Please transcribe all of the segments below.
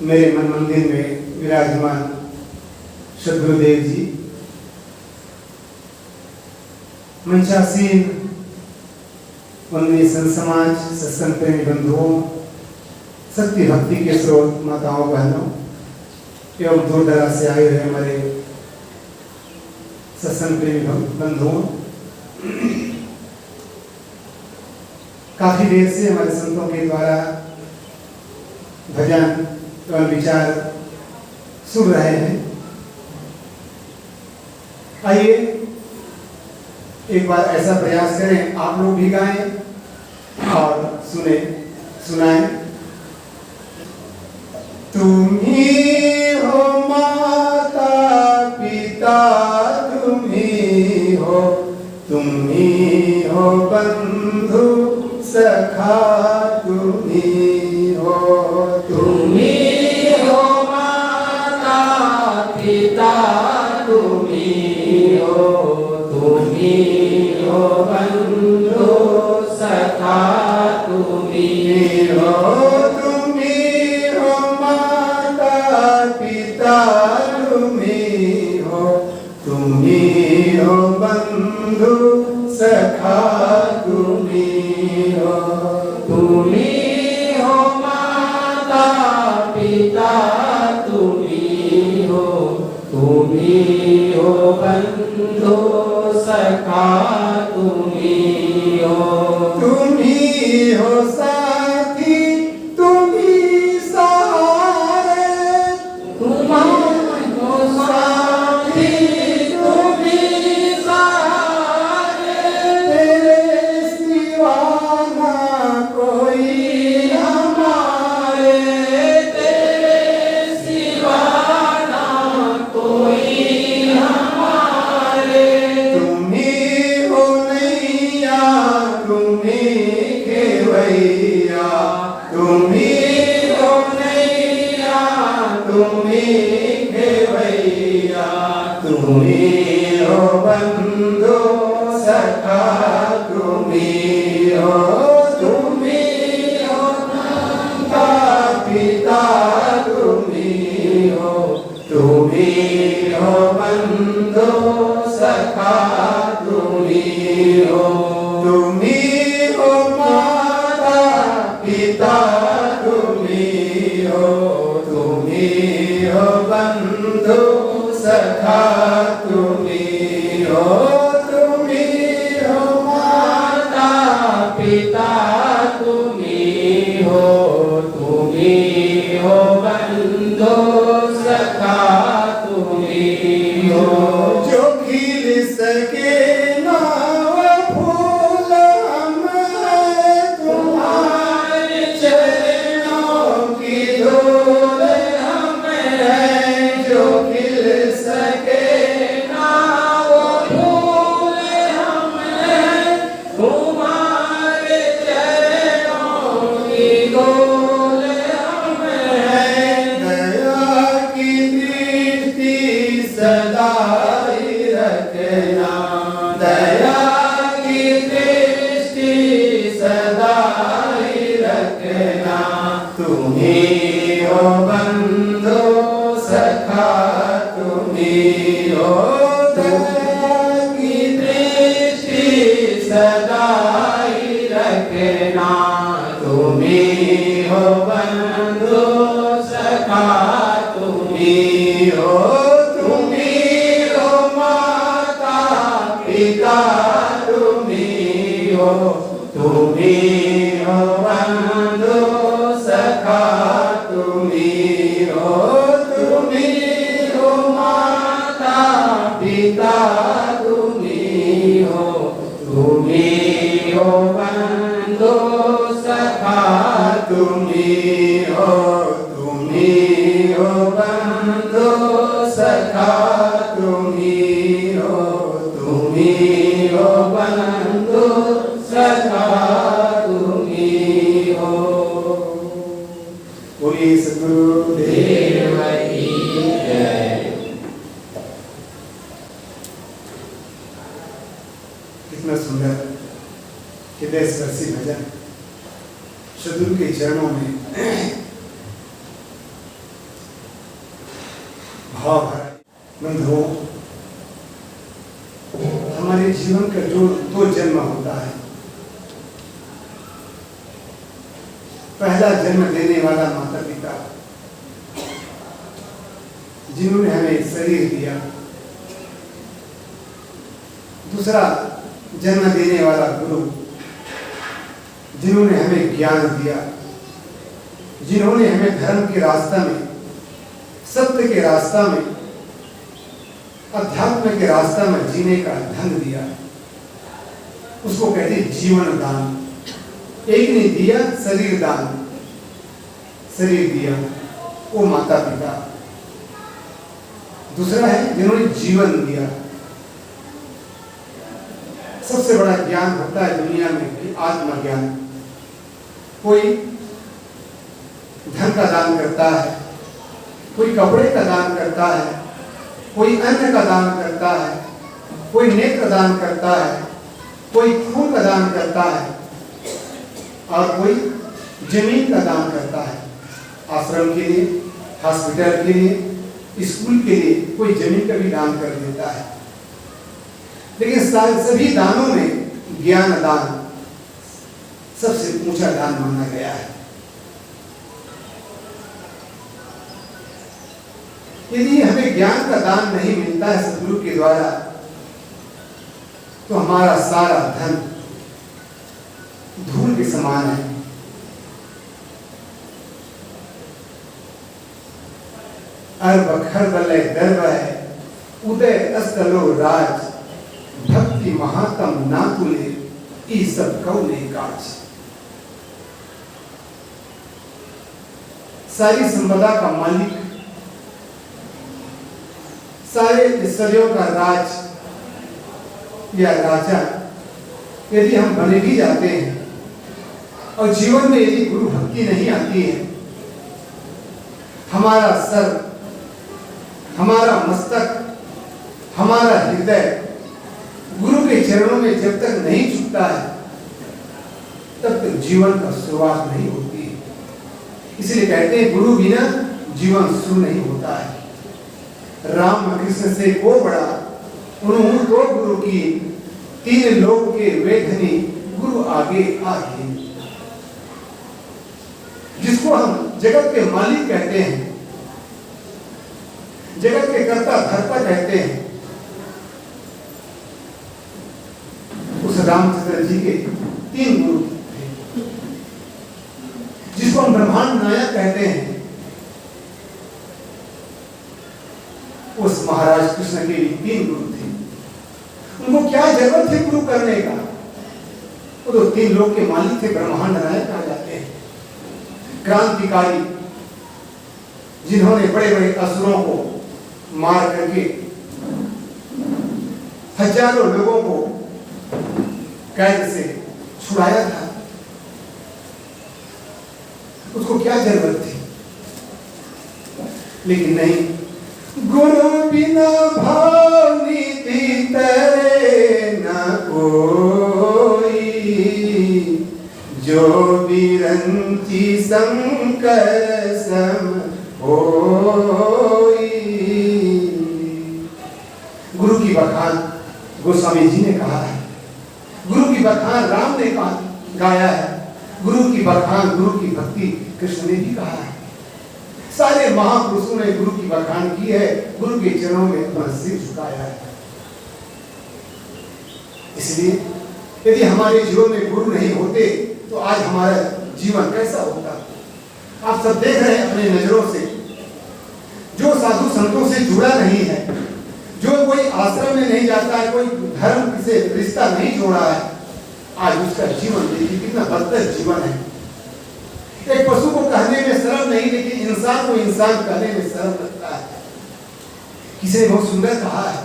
मेरे मन मंदिर में विराजमान सद्गुरुदेव जी, मंचासीन उन्नीस संत समाज, सत्संग प्रेमी बंधुओं, सत्य भक्ति के स्रोत माताओं बहनों एवं दूर दराज से आए हुए हमारे सत्संग प्रेमी बंधुओं, काफी देर से हमारे संतों के द्वारा भजन एवं विचार सुन रहे हैं। आइए एक बार ऐसा प्रयास करें, आप लोग भी गाएं और सुनाएं। तुम ही हो माता पिता, तुम ही हो बंधु सखा, तुम ही हो माता पिता, तुम ही हो बंधु सखा, तुम ही हो माता पिता, तुम ही हो बंधु सखा, तुम ही हो माता पिता, तुम ही हो बंधु सखा, तुम ही हो साथी, तुम ही सहारे, हो साथी, तुम ही सहारे, तेरे सिवा ना कोई हमारे, तेरे सिवा ना कोई हमारे, तुम ही हो नैया, तुम ही खेवैया, तुम ही हो नैया, तुम ही खेवैया, तुम ही हो बंधु सखा, तुम ही हो माता पिता, तुम ही हो बंधु सखा, तुम ही हो माता पिता, तुम ही हो बंधु सखा, तुम ही हो माता पिता, तुम ही हो बंधु सखा, तुम ही हो जो खिल सके ना वो फूल हम हैं, तुम्हारे चरणों की धूल हम हैं, जो खिल सके ना वो फूल हम हैं, तुम्हारे चरणों की धूल हम हैं, दया की दृष्टि सदा ही रखना, दया की दृष्टि सदा ही रखना, तुम ही हो बंधु सखा, तुम ही हो दया की दृष्टि सदा ही रखना, तुम ही हो बंधु सखा, तुम ही हो माता पिता, तुम ही हो बंधु सखा, तुम ही हो माता पिता, तुम ही हो बंधु सखा, तुम ही हो बंधु सखा, तुम ही हो बंधु सखा, तुम ही हो। बोलिए सद्गुरुदेव की जय। कितना सुंदर हृदय स्पर्शी भजन सद्गुरु के चरणों में जीवन का जो दो जन्म होता है, पहला जन्म देने वाला माता पिता जिन्होंने हमें शरीर दिया, दूसरा जन्म देने वाला गुरु जिन्होंने हमें ज्ञान दिया, जिन्होंने हमें धर्म के रास्ता में, सत्य के रास्ता में, अध्यात्म के रास्ता में जीने का ढंग दिया, उसको कहते जीवन दान। एक ने दिया शरीर दान, शरीर दिया वो माता पिता। दूसरा है जिन्होंने जीवन दिया। सबसे बड़ा ज्ञान होता है दुनिया में कि आत्मज्ञान। कोई धन का दान करता है, कोई कपड़े का दान करता है, कोई अन्न का दान करता है, कोई नेत्र दान करता है, कोई खून का दान करता है और कोई जमीन का दान करता है। आश्रम के लिए, हॉस्पिटल के लिए, स्कूल के लिए कोई जमीन का भी दान कर देता है। लेकिन सभी दानों में ज्ञान दान सबसे ऊंचा दान माना गया है। यदि हमें ज्ञान का दान नहीं मिलता है सदगुरु के द्वारा, तो हमारा सारा धन धूल के समान है। अर्ब खरबले दर्ब है, उदय अस्तलो राज, भक्ति महातम नातुले, ई सब कौने काज। सारी संपदा का मालिक, सारे ऐश्वर्यों का राज या राजा यदि हम बने भी जाते हैं और जीवन में यदि गुरु भक्ति नहीं आती है, हमारा सर, हमारा मस्तक, हमारा हृदय गुरु के चरणों में जब तक नहीं झुकता है, तब तक जीवन का शुरुआत नहीं होती है। इसलिए कहते हैं गुरु बिना जीवन शुरू नहीं होता है। राम कृष्ण से को बड़ा उन्होंने दो गुरु की, तीन लोग के वेधनी गुरु आगे आगे। जिसको हम जगत के मालिक कहते हैं, जगत के कर्ता धर्ता कहते हैं, उस रामचंद्र जी के तीन गुरु थे। जिसको हम ब्रह्मांड नायक कहते हैं, उस महाराज कृष्ण के भी तीन गुरु थे। उनको क्या जरूरत थी गुरु करने का? वो तो तीन लोग के मालिक थे, ब्रह्मांड नायक कहा जाते हैं। क्रांतिकारी, जिन्होंने बड़े बड़े असुरों को मार करके हजारों लोगों को कैद से छुड़ाया था। उसको क्या जरूरत थी? लेकिन नहीं, गुरु बिना भाव नीति तरे न कोई, जो बिरंची शंकर सम होई। गुरु की बखान गोस्वामी जी ने कहा है, गुरु की बखान राम ने गाया है, गुरु की बखान, गुरु की भक्ति कृष्ण ने भी कहा है। सारे महापुरुषों ने गुरु की बखान की है, गुरु के चरणों में अपना सिर झुकाया है। इसलिए यदि हमारे जीवन में गुरु नहीं होते तो आज हमारा जीवन कैसा होता? आप सब देख रहे हैं अपने नजरों से, जो साधु संतों से जुड़ा नहीं है, जो कोई आश्रम में नहीं जाता है, कोई धर्म से रिश्ता नहीं जोड़ा है, आज उसका जीवन देखिए कितना बदतर जीवन है। एक पशु को कहने में शर्म नहीं, लेकिन इंसान को इंसान कहने में शर्म लगता है। किसी ने बहुत सुंदर कहा है,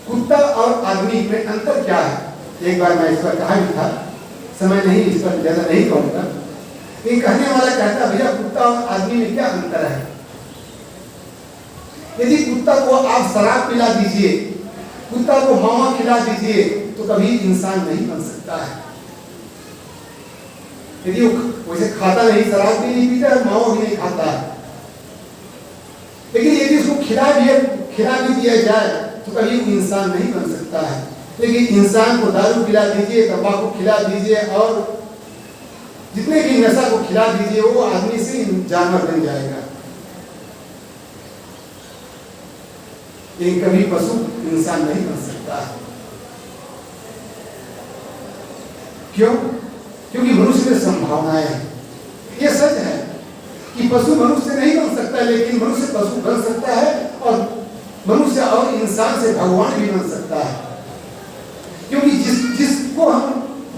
कुत्ता और आदमी में अंतर क्या है? एक बार मैं इस पर कहा भी था, समय नहीं, इस पर ज्यादा नहीं कहूंगा। लेकिन कहने वाला कहता, भैया कुत्ता और आदमी में क्या अंतर है? यदि कुत्ता को आप शराब पिला दीजिए, कुत्ता को मावा खिला दीजिए, तो कभी इंसान नहीं बन सकता है। यदि वो वैसे खाता नहीं, शराब भी नहीं पीता है, मावा भी नहीं खाता है, लेकिन यदि उसको खिला भी दिया जाए तो कभी वो इंसान नहीं बन सकता है। लेकिन इंसान को दारू पिला दीजिए, तंबाकू खिला दीजिए और जितने भी नशा को खिला दीजिए, वो आदमी से जानवर बन जाएगा। लेकिन कभी पशु इंसान नहीं बन सकता है। क्यों? क्योंकि मनुष्य में संभावनाएं हैं। ये सच है कि पशु मनुष्य नहीं बन सकता, लेकिन मनुष्य पशु बन सकता है और मनुष्य और इंसान से भगवान भी बन सकता है। क्योंकि जिसको हम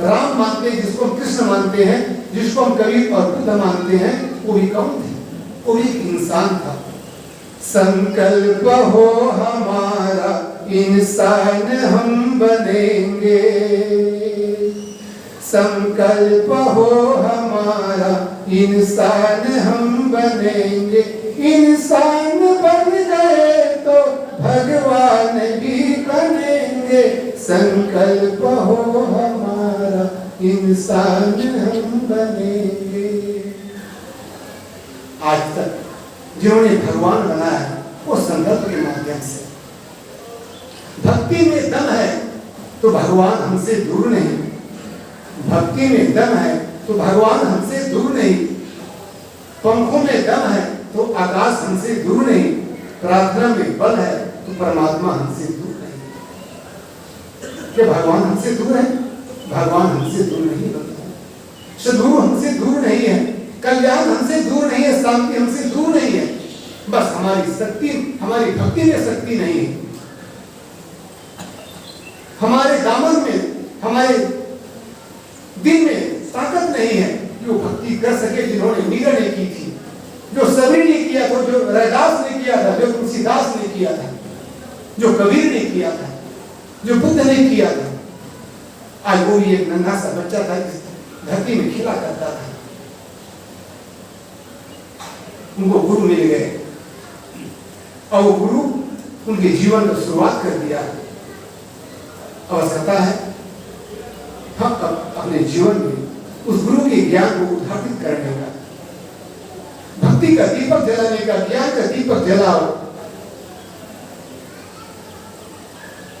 राम मानते हैं, जिसको हम कृष्ण मानते हैं, जिसको हम कबीर और बुद्ध मानते हैं, वो भी कौन थे? वो भी एक इंसान था। संकल्प हो हमारा इंसान हम बनेंगे, संकल्प हो हमारा इंसान हम बनेंगे, इंसान बन गए तो भगवान भी बनेंगे, संकल्प हो हमारा इंसान हम बनेंगे। आज तक जिन्होंने भगवान बनाया है वो संकल्प के माध्यम से। भक्ति में दम है तो भगवान हमसे दूर नहीं, भक्ति में दम है तो भगवान हमसे दूर नहीं, पंखों में दम है तो आकाश हमसे दूर नहीं, प्रार्थना में बल है तो परमात्मा हमसे दूर नहीं। क्या भगवान हमसे दूर है? भगवान हमसे दूर नहीं बनता, सद्गुरु हमसे दूर नहीं है, कल्याण हमसे दूर नहीं है, शांति हमसे दूर नहीं है। बस हमारी शक्ति, हमारी भक्ति में शक्ति नहीं है, हमारे दामन में, हमारे दिल में ताकत नहीं है कि वो भक्ति कर सके जिन्होंने मीरा ने की थी, जो सबरी ने किया था, जो रैदास ने किया था, जो तुलसीदास ने किया था, जो कबीर ने किया था, जो बुद्ध ने किया था। आज वो भी एक नन्हा सा बच्चा था जिस धरती में खेला करता था। उनको गुरु मिल गए और वो गुरु उनके जीवन को शुरुआत कर दिया। आवश्यकता है हम अपने जीवन में उस गुरु के ज्ञान को उद्घाटित करने का, भक्ति का दीपक जलाने का, ज्ञान का दीपक जलाओ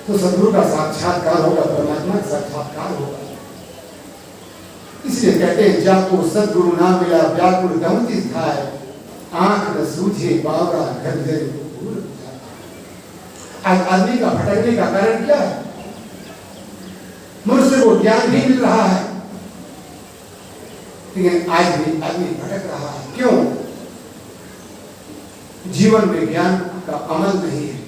तो सद्गुरु का साक्षात्कार होगा, परमात्मा का साक्षात्कार होगा। इसलिए कहते हैं जाको सद्गुरु ना मिला व्याकुल दमती थाए, आंख न सूझे बावरा घर घर। आज आदमी का भटकने का कारण क्या है? मनुष्य को ज्ञान भी मिल रहा है लेकिन आज भी आदमी भटक रहा है। क्यों? जीवन में ज्ञान का अमल नहीं है।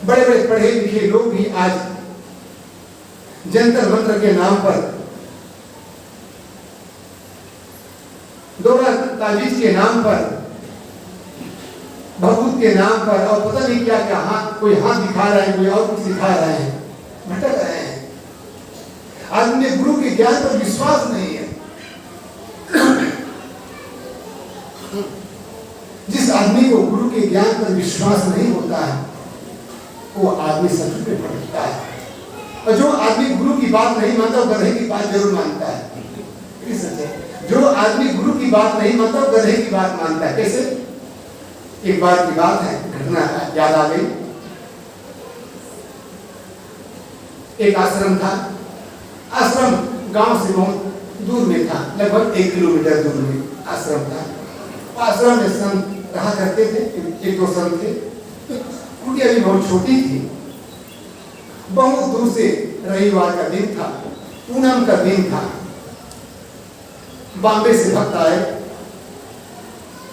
बड़े बड़े पढ़े लिखे लोग भी आज जंतर मंत्र के नाम पर, दोहरा तावीज के नाम पर, भभूत के नाम पर और पता नहीं क्या क्या, हाथ कोई हाथ दिखा रहा है, कोई और कुछ दिखा रहे हैं, भटक रहे हैं। आदमी गुरु के ज्ञान पर विश्वास नहीं है। जिस आदमी को गुरु के ज्ञान पर विश्वास नहीं होता है वो आदमी सत्य में भटकता है। और जो आदमी गुरु की बात नहीं मानता वो गधे की बात जरूर मानता है। ये सच है। जो आदमी गुरु की बात नहीं मानता वो गधे की बात मानता है। कैसे? एक बार की बात है, घटना याद आ गई। एक आश्रम था। आश्रम गांव से बहुत दूर में था, लगभग 1 किलोमीटर दूर में आश्रम था। आश्रम में संत रहा करते थे, एक दो संत थे। उनकी अभी बहुत छोटी थी। बहुत दूर से रविवार का दिन था, पूनम का दिन था। बॉम्बे से भक्त आए,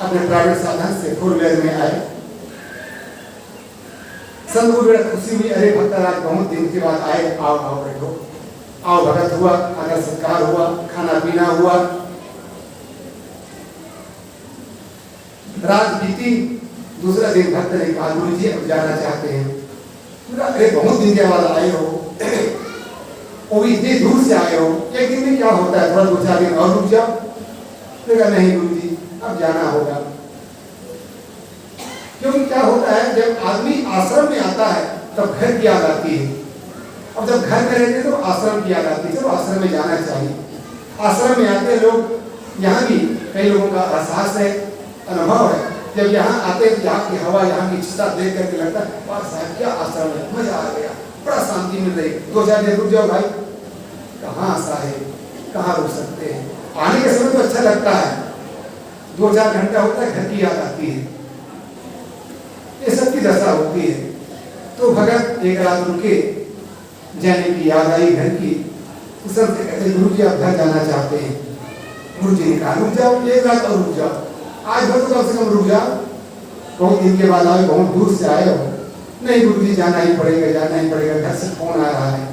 अपने प्राइवेट साधन से 4 व्हीलर में आए। संत को बड़ा खुशी हुई, अरे भक्त आज बहुत दिन के बाद आए, आओ आओ बैठो। आओ भगत हुआ, आदर सत्कार हुआ, खाना पीना हुआ। रात बीती, दूसरा दिन भक्त ने कहा गुरु जी अब जाना चाहते हैं। अरे बहुत दिन के बाद आए हो, वो इतने दूर से आए हो, एक दिन में क्या होता है, थोड़ा 2-4 दिन और रुक जाओ। नहीं गुरु जी अब जाना होगा। क्योंकि क्या होता है, जब आदमी आश्रम में आता है तब घर की याद आती है, और जब घर में रहते तो आश्रम की याद आती है। तो आश्रम में जाना चाहिए। आश्रम में आते लोग, यहाँ भी कई लोगों का एहसास है, अनुभव है जब यहाँ आते हैं, यहाँ की हवा, यहाँ की छटा देख करके लगता है वाह साहब क्या आश्रम है, मजा आ गया, बड़ा शांति मिल रही। 2-4 दिन रुक जाओ भाई, कहाँ साहेब, कहाँ रुक सकते हैं। आने के समय तो अच्छा लगता है, 2-4 घंटा होता है, घर की याद आती है, ये सबकी दशा होती है। तो भगत एक रात रुके, जाने की याद आई घर की, उस समय कहते गुरु जी आप घर जाना चाहते हैं। गुरु जी ने कहा रुक जाओ, एक रात और रुक जाओ, आज भर तो कम से कम रुक जाओ, बहुत दिन के बाद आए, बहुत दूर से आए हो। नहीं गुरु जी जाना ही पड़ेगा, जाना ही पड़ेगा, घर से फोन आ रहा है।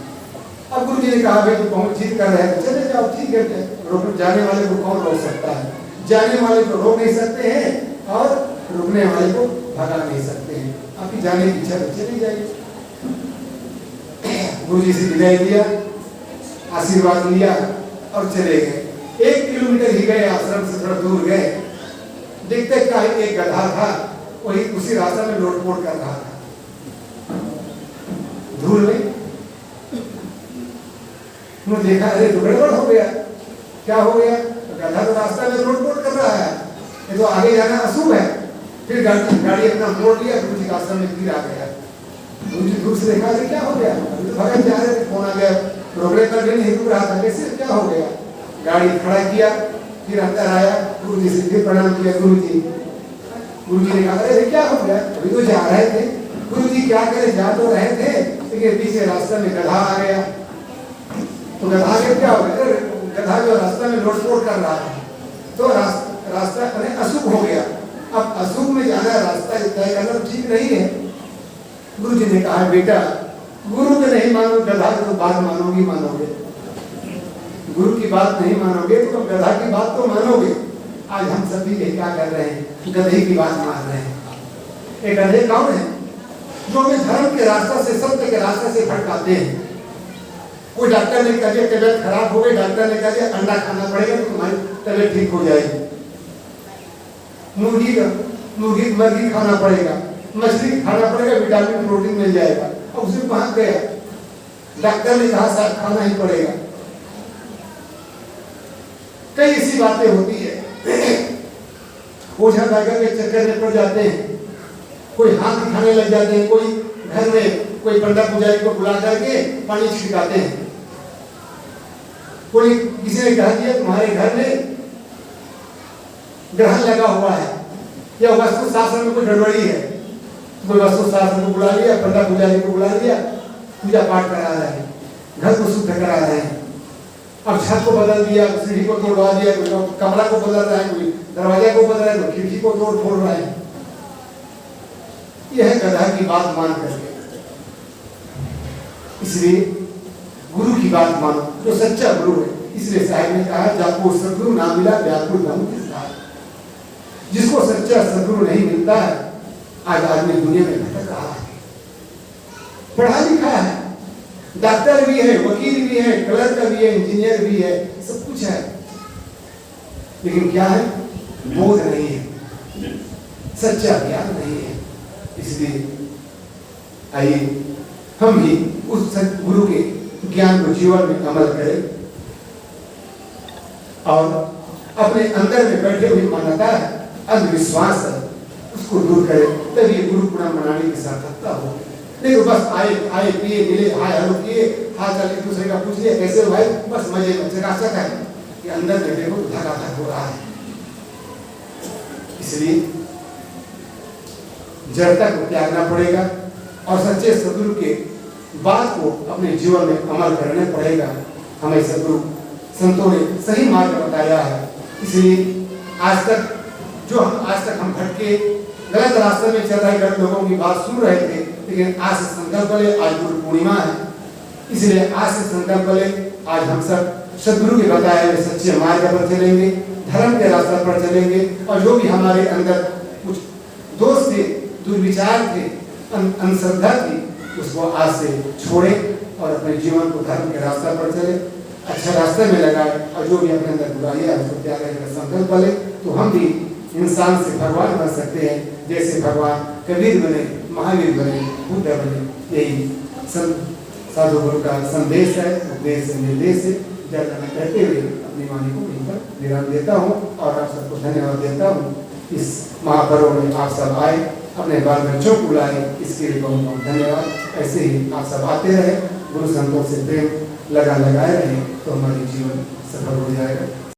अब गुरु जी ने कहा भाई बहुत जिद कर रहे हैं, चले जाओ, ठीक है, रोक जाने वाले को कौन रोक सकता है, जाने वाले को रोक नहीं सकते हैं और रुकने वाले को भगा नहीं सकते हैं। आपकी जाने की इच्छा तो चली जाएगी। गुरु जी से विदाई दिया, आशीर्वाद लिया और चले गए। 1 किलोमीटर ही गए, आश्रम से थोड़ा दूर गए, देखते क्या एक गधा था, वही उसी रास्ते में लोटपोट कर रहा था धूल में। उन्होंने देखा अरे तो गड़बड़ हो गया, क्या हो गया, तो गधा तो रास्ता में लोटपोट कर रहा है, ये तो आगे जाना अशुभ है। फिर गाड़ी अपना मोड़ लिया, गुरु जी के आश्रम में फिर आ गया। गुरु जी दूर से देखा अरे क्या हो गया, अभी तो भगत जा रहे थे, फोन आ गया, रोकने पर भी नहीं रुक रहा था, कैसे क्या हो गया। गाड़ी खड़ा किया, फिर अंदर आया, गुरु जी से फिर प्रणाम किया। गुरु जी ने कहा अरे क्या हो गया, अभी तो जा रहे थे। गुरु जी क्या करे, जा तो रहे थे, लेकिन पीछे रास्ते में गधा आ गया। तो गधा के क्या हो गया, गधा जो रास्ते में लोटपोट कर रहा था, तो रास्ता अशुभ हो गया। अब अशुभ में जाना, रास्ता तय करना ठीक नहीं है। गुरु जी ने कहा बेटा गुरु के नहीं मानो, गधा की तो बात मानोगे, गुरु की बात नहीं मानोगे तो गधा की बात तो मानोगे। आज हम सभी क्या कर रहे हैं, गधे की बात मान रहे हैं। एक गधे कौन है, जो हमें धर्म के रास्ता से, सत्य के रास्ते से भटकाते हैं। कोई डॉक्टर ने कहा तबियत खराब हो गई, डॉक्टर ने कहा अंडा खाना पड़ेगा तो तुम्हारी तबियत ठीक हो जाएगी, मुर्गी खाना पड़ेगा, मछली खाना पड़ेगा, विटामिन प्रोटीन मिल जाएगा। और उसे वहां गया, डॉक्टर ने कहा साहब खाना ही पड़ेगा। कई ऐसी बातें होती है, ओझा दागा के चक्कर में पड़ जाते हैं, कोई हाथ दिखाने लग जाते हैं, कोई घर में कोई पंडा पुजारी को बुला करके पानी छिड़काते हैं। कोई किसी ने कह दिया तुम्हारे घर में ग्रहण लगा हुआ है या वास्तु शास्त्र में कोई गड़बड़ी है, कोई वास्तु शास्त्र को बुला लिया, पंडा पुजारी को बुला लिया, पूजा पाठ करा रहे हैं, घर को शुद्ध करा रहे हैं। अब छत को बदल दिया, सीढ़ी को तोड़वा दिया, कमरा को बदल रहा है, कोई दरवाजा को बदल रहा है, कोई खिड़की को तोड़ फोड़ रहा है। यह है गधा की बात मान करके। इसलिए गुरु की बात मानो, जो सच्चा गुरु है। इसलिए साहिब ने कहा जाको सदगुरु ना मिला व्याकुल बन किसका। जिसको सच्चा सदगुरु नहीं मिलता है, आज आदमी दुनिया में भटक रहा है। पढ़ा लिखा है, डॉक्टर भी है, वकील भी है, क्लर्क भी है, इंजीनियर भी है, सब कुछ है, लेकिन क्या है, बोध नहीं है, सच्चा ज्ञान नहीं है। इसलिए आइए हम भी उस सदगुरु के ज्ञान को जीवन में अमल करें और अपने अंदर में बैठे हुए मान्यता है, अंधविश्वास है, उसको दूर करें, तभी गुरु पूर्णिमा मनाने की सार्थकता हो। नहीं तो बस आए पिए मिले, हाय हेलो किए, हाल चाल एक दूसरे का पूछ लिया कैसे हो भाई, बस मजे में चकाचक है, ये अंदर में देखो धकाधक हो रहा है। इसलिए जड़ता को त्यागना पड़ेगा और सच्चे सदगुरु के बात को अपने जीवन में अमल करना पड़ेगा। हमें सदगुरु संतों ने सही मार्ग बताया है। इसलिए आज तक हम भटके गलत रास्ते में चल रहे गलत लोगों की बात सुन रहे थे, लेकिन आज से संकल्प ले, आज गुरु पूर्णिमा है, इसलिए आज से संकल्प ले, आज हम सब सदगुरु के बताए हुए सच्चे मार्ग पर चलेंगे, धर्म के रास्ते पर चलेंगे और जो भी हमारे अंदर कुछ दोष थे, दुर्विचार थे, अंधश्रद्धा थी, उसको आज से छोड़े और अपने जीवन को धर्म के रास्ते पर चले, अच्छा रास्ते में लगाए और जो भी अपने अंदर बुराई है उसको त्याग का संकल्प ले, तो हम भी इंसान से भगवान बन सकते हैं। जैसे भगवान कबीर बने, महावीर बने, बुद्ध बने। यही साधु गुरु का संदेश है, उपदेश से निर्देश है। जब मैं कहते हुए अपनी वाणी को यहीं पर विराम देता हूँ और आप सबको धन्यवाद देता हूँ। इस महापर्व में आप सब आए, अपने बाल बच्चों को लाए, इसके लिए बहुत बहुत धन्यवाद। ऐसे ही आप सब आते रहे, गुरु संतों से प्रेम लगाए रहे तो हमारी जीवन सफल हो जाएगा।